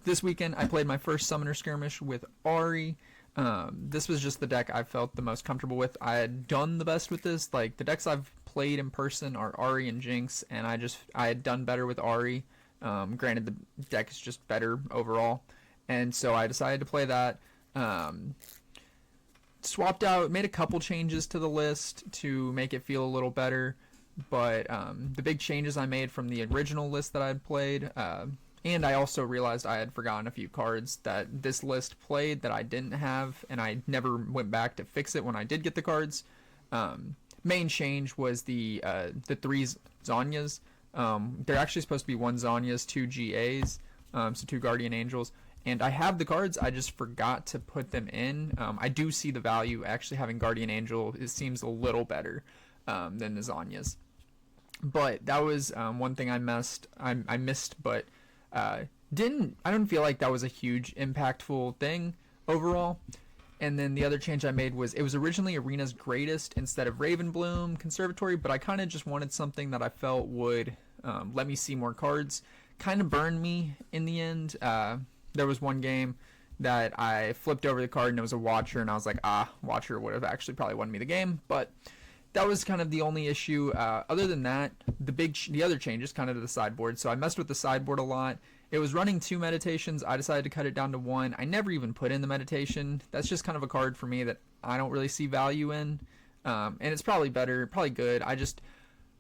this weekend I played my first Summoner Skirmish with Ari. This was just the deck I felt the most comfortable with. I had done the best with this. Like, the decks I've played in person are Ari and Jinx, and I had done better with Ari. Granted, the deck is just better overall, and so I decided to play that. Swapped out, made a couple changes to the list to make it feel a little better, but the big changes I made from the original list that I had played, and I also realized I had forgotten a few cards that this list played that I didn't have, and I never went back to fix it when I did get the cards. Main change was the 3 Zhonya's. They're actually supposed to be 1 Zhonya's, 2 GA's, so 2 Guardian Angels. And I have the cards, I just forgot to put them in. I do see the value actually having Guardian Angel. It seems a little better than the Zhonya's. But that was one thing I missed, but I don't feel like that was a huge impactful thing overall. And then the other change I made was, it was originally Arena's Greatest instead of Ravenbloom Conservatory, but I kind of just wanted something that I felt would let me see more cards. Kind of burned me in the end. There was one game that I flipped over the card and it was a Watcher, and I was like, Watcher would have actually probably won me the game, but that was kind of the only issue. Other than that, the other changes kind of to the sideboard. So I messed with the sideboard a lot. It was running 2 meditations. I decided to cut it down to 1. I never even put in the meditation. That's just kind of a card for me that I don't really see value in. And it's probably better, probably good.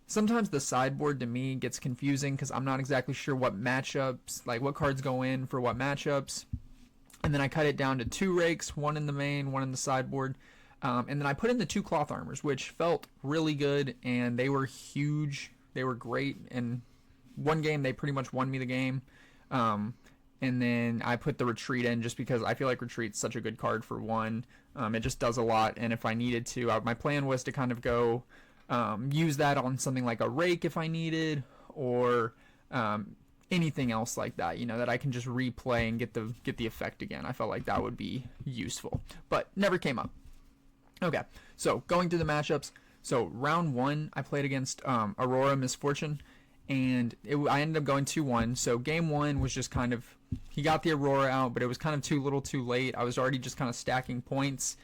Sometimes the sideboard to me gets confusing because I'm not exactly sure what matchups, like what cards go in for what matchups. And then I cut it down to 2 rakes, 1 in the main, 1 in the sideboard. And then I put in the 2 cloth armors, which felt really good, and they were huge. They were great. And one game, they pretty much won me the game. And then I put the retreat in just because I feel like retreat's such a good card for 1. It just does a lot, and if I needed to, my plan was to kind of go use that on something like a rake if I needed, or anything else like that, that I can just replay and get the effect again. I felt like that would be useful, but never came up. Okay, so going through the matchups. So round 1, I played against Aurora Misfortune, and I ended up going 2-1. So game 1 was just kind of, he got the Aurora out, but it was kind of too little too late. I was already just kind of stacking points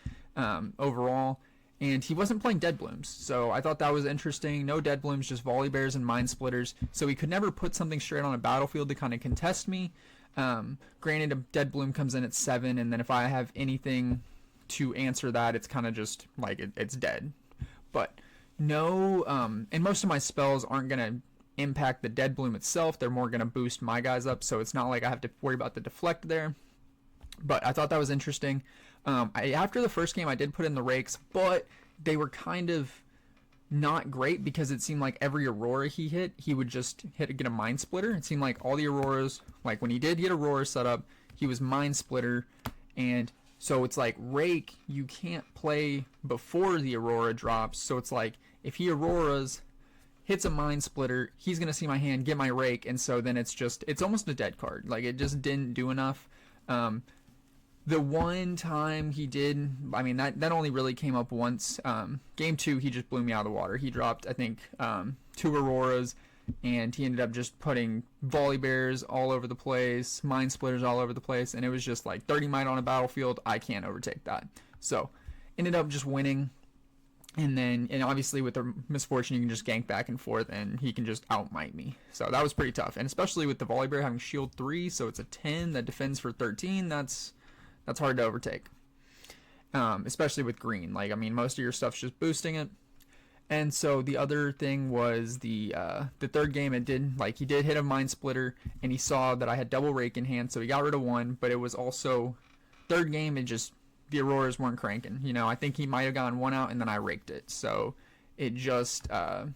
overall, and he wasn't playing Dead Blooms. So I thought that was interesting. No Dead Blooms, just Volley Bears and Mind Splitters. So he could never put something straight on a battlefield to kind of contest me. Granted, a Dead Bloom comes in at 7, and then if I have anything to answer that, it's kind of just like it's dead. But no, and most of my spells aren't going to impact the Dead Bloom itself. They're more going to boost my guys up, so it's not like I have to worry about the deflect there. But I thought that was interesting. After the first game, I did put in the rakes, but they were kind of not great because it seemed like every Aurora he hit, he would just get a Mind Splitter. It seemed like all the Auroras, like when he did get Aurora set up, he was Mind Splitter, and so it's like rake, you can't play before the Aurora drops. So it's like if he Auroras, hits a Mind Splitter, he's going to see my hand, get my rake, and so then it's almost a dead card. Like, it just didn't do enough. The one time he did, I mean, that only really came up once. Game 2, he just blew me out of the water. He dropped, I think, 2 Auroras, and he ended up just putting Volley Bears all over the place, Mind Splitters all over the place, and it was just like 30 might on a battlefield. I can't overtake that. So, ended up just winning. And obviously with the Misfortune, you can just gank back and forth, and he can just outmight me. So that was pretty tough. And especially with the Volley Bear having shield 3, so it's a 10 that defends for 13, that's hard to overtake. Especially with green. Like, I mean, most of your stuff's just boosting it. And so the other thing was the third game, he did hit a Mind Splitter, and he saw that I had double rake in hand, so he got rid of 1, but it was also, third game, the Auroras weren't cranking. I think he might have gotten 1 out, and then I raked it. So it just,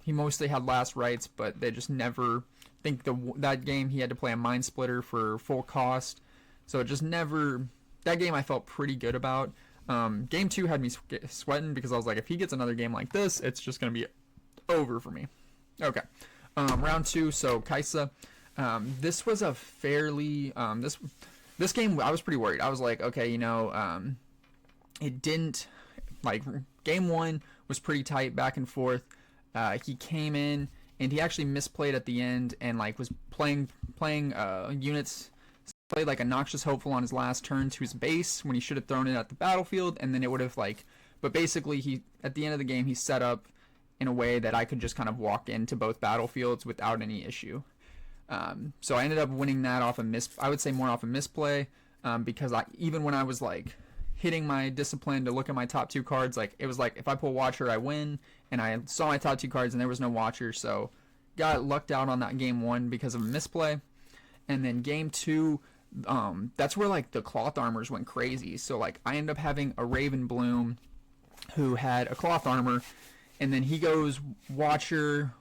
he mostly had last rights, but they just never, that game he had to play a Mind Splitter for full cost. So it just never, that game I felt pretty good about. Game 2 had me sweating because I was like, if he gets another game like this, it's just going to be over for me. Okay. Round 2, so Kaisa. This was a fairly, this game, I was pretty worried. I was like, okay, it didn't, like, game 1 was pretty tight back and forth. He came in, and he actually misplayed at the end and, like, was playing units played like a Noxious Hopeful on his last turn to his base when he should have thrown it at the battlefield, and then it would have like, but basically he, at the end of the game, he set up in a way that I could just kind of walk into both battlefields without any issue. So I ended up winning that off I would say more off a misplay, because even when I was like hitting my discipline to look at my top 2 cards, like it was like if I pull Watcher I win, and I saw my top 2 cards and there was no Watcher, so got lucked out on that game 1 because of a misplay. And then game 2, that's where like the cloth armors went crazy. So like I ended up having a Raven Bloom who had a cloth armor, and then he goes Watcher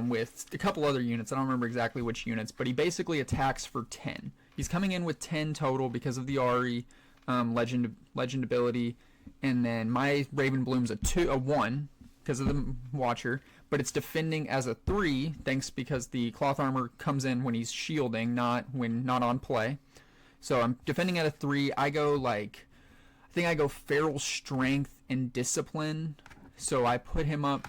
with a couple other units. I don't remember exactly which units, but he basically attacks for 10. He's coming in with 10 total because of the Ari legend ability, and then my Raven Bloom's a 1 because of the Watcher, but it's defending as a 3 thanks because the cloth armor comes in when he's shielding, not on play. So I'm defending at a 3. I think I go Feral Strength and Discipline. So I put him up,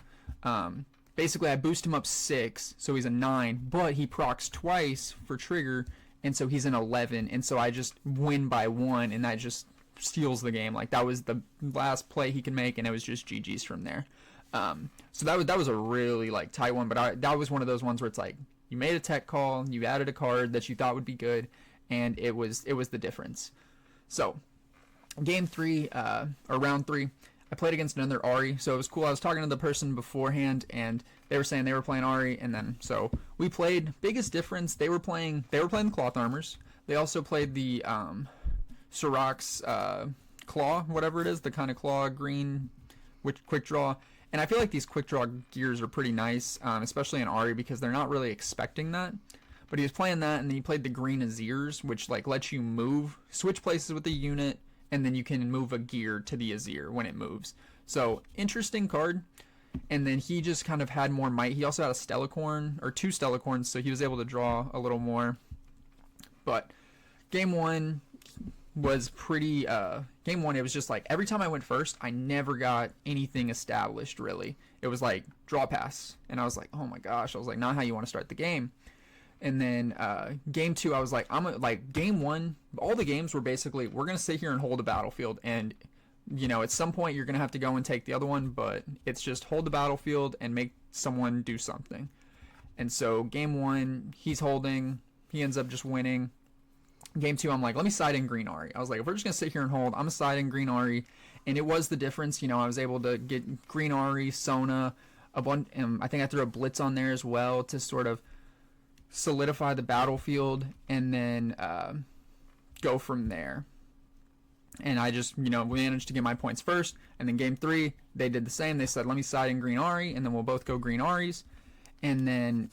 basically I boost him up 6, so he's a 9, but he procs twice for trigger, and so he's an 11, and so I just win by 1, and that just steals the game. Like that was the last play he could make, and it was just GG's from there. So that was a really like tight one, but that was one of those ones where it's like you made a tech call, you added a card that you thought would be good, and it was the difference. So game 3 or round 3, I played against another Ari, so it was cool. I was talking to the person beforehand, and they were saying they were playing Ari, and then so we played. Biggest difference, they were playing the cloth armors. They also played the Sirach's claw, whatever it is, the kind of claw green, which quick draw. And I feel like these quick draw gears are pretty nice, especially in Ari, because they're not really expecting that. But he was playing that, and then he played the green Azirs, which like lets you switch places with the unit, and then you can move a gear to the Azir when it moves. So interesting card. And then he just kind of had more might. He also had a Stellacorn, or 2 Stellacorns, so he was able to draw a little more. But game 1 was pretty game 1, it was just like every time I went first, I never got anything established really. It was like draw pass, and I was like, oh my gosh, I was like, not how you want to start the game. And then game 2, I was like, game 1, all the games were basically, we're gonna sit here and hold the battlefield, and at some point you're gonna have to go and take the other one, but it's just hold the battlefield and make someone do something. And so game 1, he's holding, he ends up just winning. Game 2, I'm like, let me side in green Ari. I was like, if we're just gonna sit here and hold, I'm gonna side in green Ari. And it was the difference. I was able to get green Ari, Sona, a bunch, and I think I threw a Blitz on there as well to sort of solidify the battlefield, and then go from there. And I just managed to get my points first. And then game 3, they did the same. They said, let me side in green Ari, and then we'll both go green Aris. And then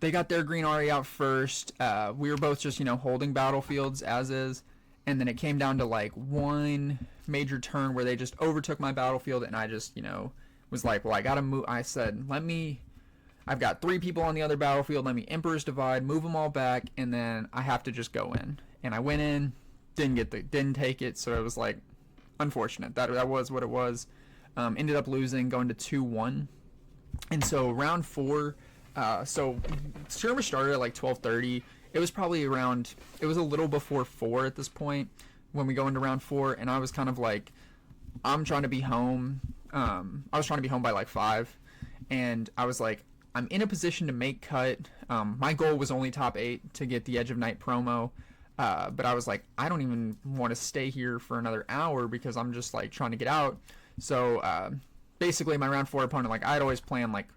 they got their green Ari out first. We were both just holding battlefields as is, and then it came down to like one major turn where they just overtook my battlefield, and I just was like, well, I gotta move. I said, I've got 3 people on the other battlefield, let me Emperor's Divide, move them all back, and then I have to just go in. And I went in, didn't take it, so it was like unfortunate. That was what it was. Ended up losing, going to 2-1. And so round 4, so Skirmish started at like 12:30. It was probably around, it was a little before 4 at this point when we go into round 4, and I was kind of like, I'm trying to be home. I was trying to be home by like 5, and I was like, I'm in a position to make cut. My goal was only top 8 to get the Edge of Night promo, but I was like, I don't even want to stay here for another hour because I'm just like trying to get out. So basically my round 4 opponent, like I'd always plan like,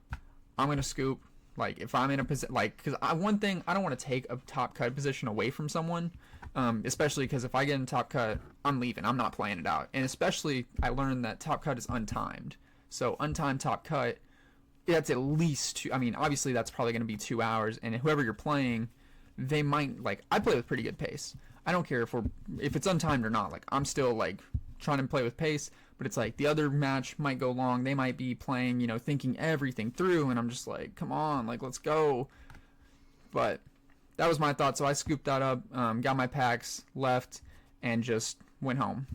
I'm going to scoop. Like if I'm in a position, like, because one thing, I don't want to take a top cut position away from someone, especially because if I get in top cut, I'm leaving. I'm not playing it out. And especially I learned that top cut is untimed. So untimed top cut, that's at least 2. I mean, obviously that's probably going to be 2 hours, and whoever you're playing, they might, like, I play with pretty good pace. I don't care if it's untimed or not. Like, I'm still like trying to play with pace, but it's like the other match might go long. They might be playing, thinking everything through, and I'm just like, come on, like, let's go. But that was my thought, so I scooped that up, got my packs, left, and just went home.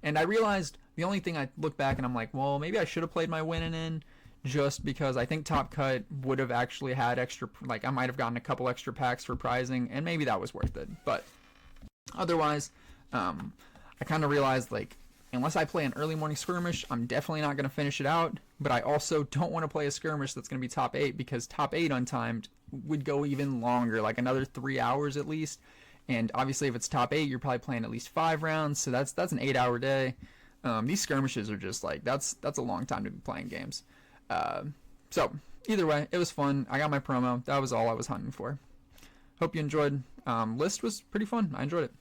And I realized the only thing, I look back and I'm like, well, maybe I should have played my winning in, just because I think top cut would have actually had extra, like I might have gotten a couple extra packs for prizing, and maybe that was worth it. But Otherwise, I kind of realized, like, unless I play an early morning skirmish, I'm definitely not going to finish it out. But I also don't want to play a skirmish that's going to be top 8, because top 8 untimed would go even longer, like another 3 hours at least. And obviously, if it's top 8, you're probably playing at least 5 rounds, so that's an 8-hour day. These skirmishes are just like, that's a long time to be playing games. So either way, it was fun. I got my promo. That was all I was hunting for. Hope you enjoyed. List was pretty fun. I enjoyed it.